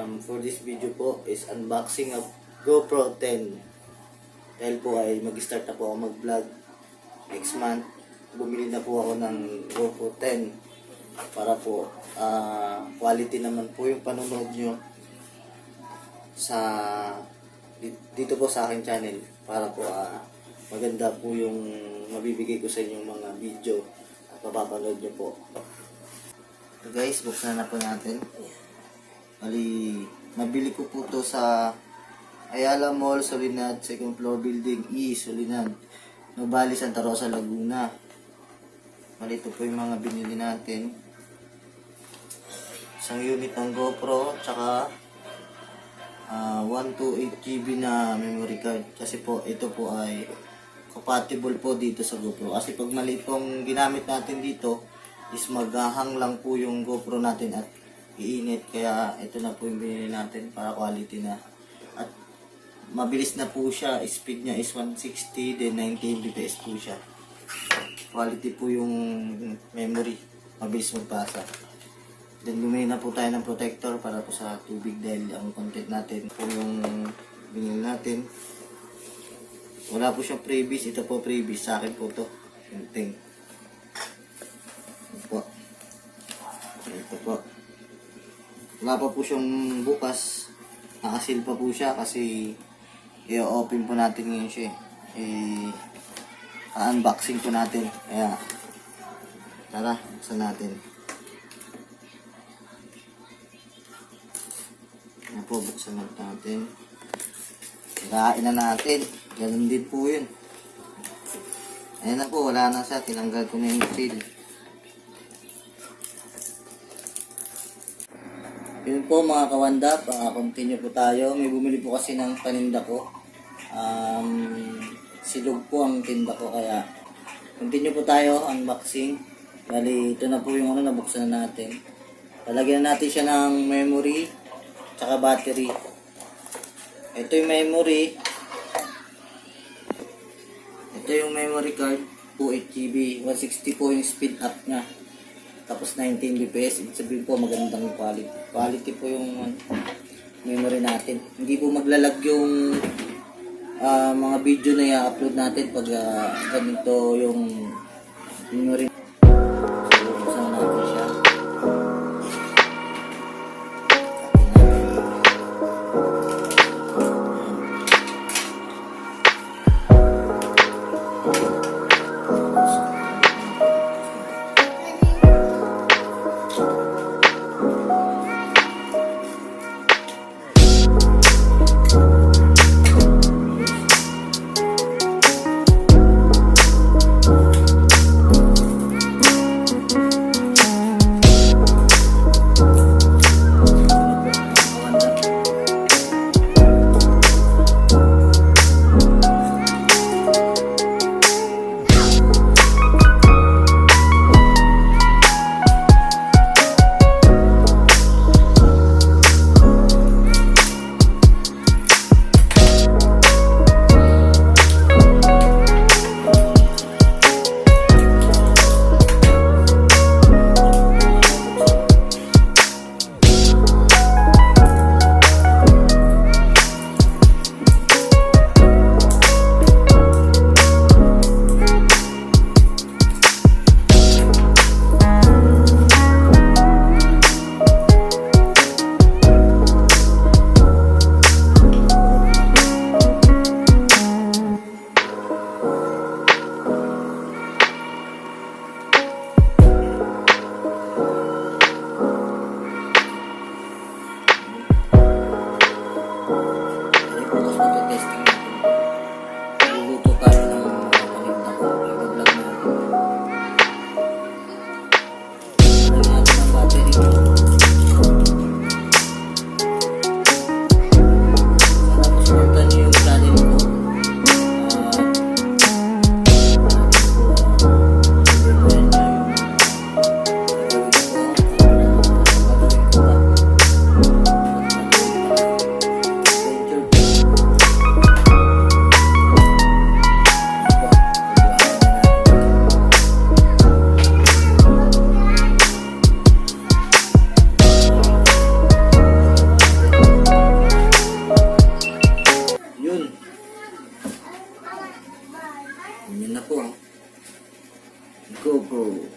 For this video po is unboxing of GoPro 10. Dahil po ay mag-start na po ako mag-vlog next month. Bumili na po ako ng GoPro 10 para po quality naman po yung panonood nyo sa dito po sa aking channel, para po maganda po yung mabibigay ko sa inyong mga video at mapapanood nyo po. So guys, buksan na po natin. Bali, nabili ko po to sa Ayala Mall, Solinad, second floor building E, Solinad, Nubali, Santa Rosa, Laguna. Bali, ito po yung mga binili natin. Isang unit ng GoPro, tsaka 128 GB na memory card. Kasi po, ito po ay compatible po dito sa GoPro. Kasi pag mali pong ginamit natin dito, is maghahang lang po yung GoPro natin at iinit. Kaya ito na po yung binili natin para quality na. At mabilis na po siya. Speed niya is 160, then 90 Mbps po siya. Quality po yung memory. Mabilis magpasa. Then bumili na po tayo ng protector para po sa tubig dahil ang content natin po yung binili natin. Wala po siyang freebies. Ito po freebies. Sa akin po to. Yung thing. Ito po. Wala pa po siyang bukas. Nakasil pa po siya kasi i-open po natin ngayon siya. Unboxing po natin. Kaya tara, buksan natin. Ayan po, buksan natin. Kirain na natin. Ganun din po yun. Ayan na po, wala na siya. Tinanggal ko na yung seal. Yun po mga kawanda, continue po tayo. May bumili po kasi ng paninda ko. Silog po ang tinda ko, kaya continue po tayo, unboxing. Bali, ito na po yung nabuksan na natin. Talagyan natin siya ng memory, tsaka battery. Ito yung memory. Ito yung memory card, 2 GB, 160 po yung speed up niya. Tapos 19 Mbps, ibig sabihin po magandang quality. Quality po yung memory natin. Hindi po maglalag yung mga video na i-upload natin pag ganito yung memory. So, buksan natin siya. GoPro.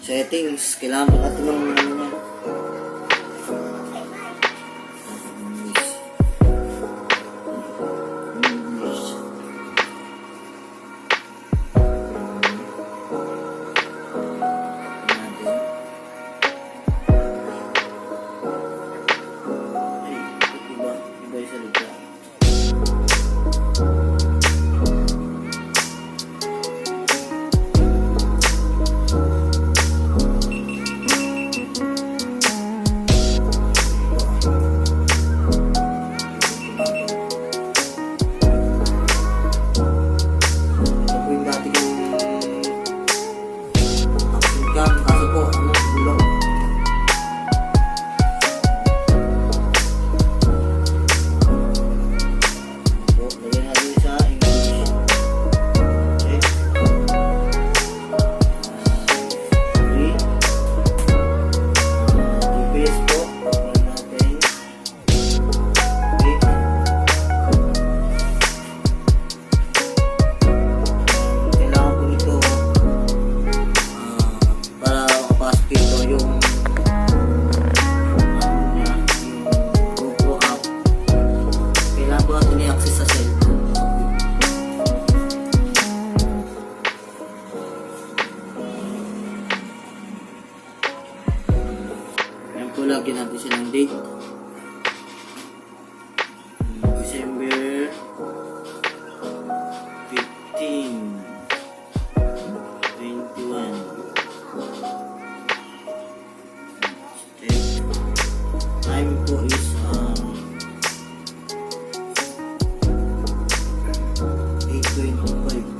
Settings, kailangan pa natin ng ano niya. Lagyan natin siya ng date. December 15, 21. Time po is 8:25.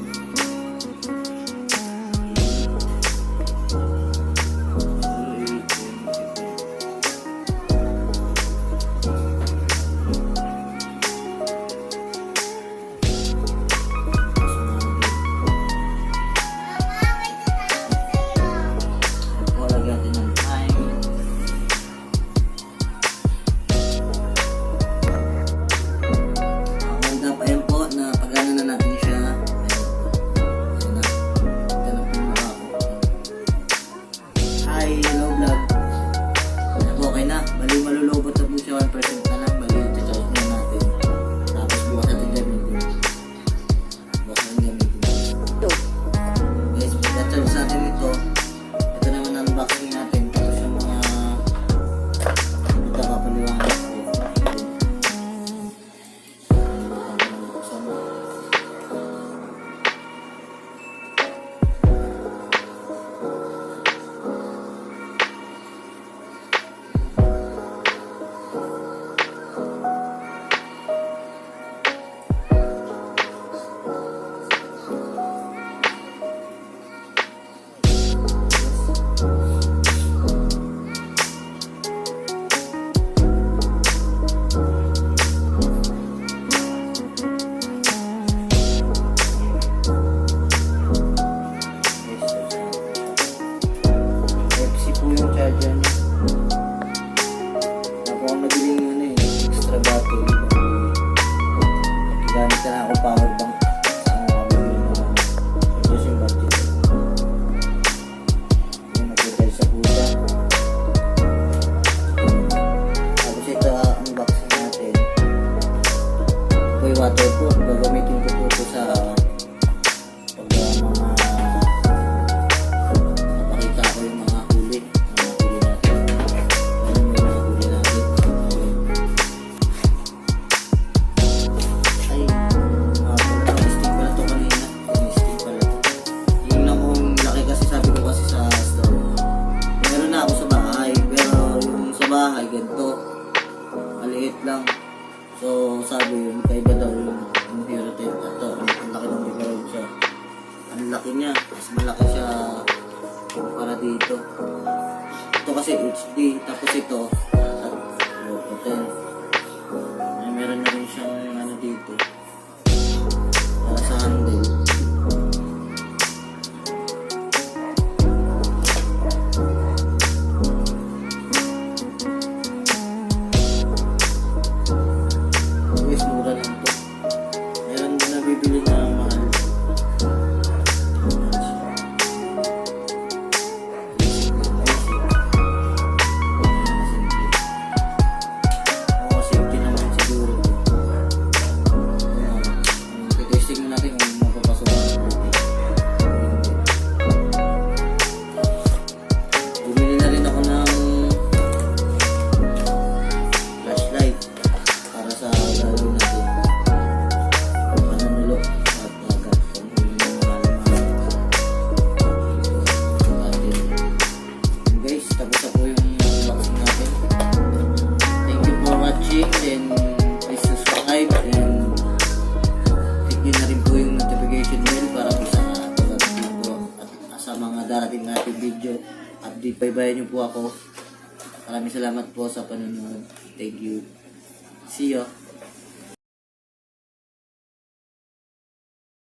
Waterproof, gagamitin ko po ito sa napakita ko yung mga huli natin. Ayan yung mga huli natin. Ay, stick pala ito kanina. Stick pala ito. Yung lang kung laki kasi, sabi ko kasi sa store. Meron na ako sa bahay, pero yung sa bahay ganito maliit lang. So, sabi yun, kaiba daw yung inherited. Ito, ang laki ng difference. Ang laki niya. Mas malaki siya para dito. Ito kasi HD. Tapos ito, hotel. Ay, meron na rin siyang ano dito. Para sa handle. Mura lang to. Meron din nabibili na mahal. darating nating video. Update, baybayan niyo po ako. Maraming salamat po sa panonood. Thank you. See you.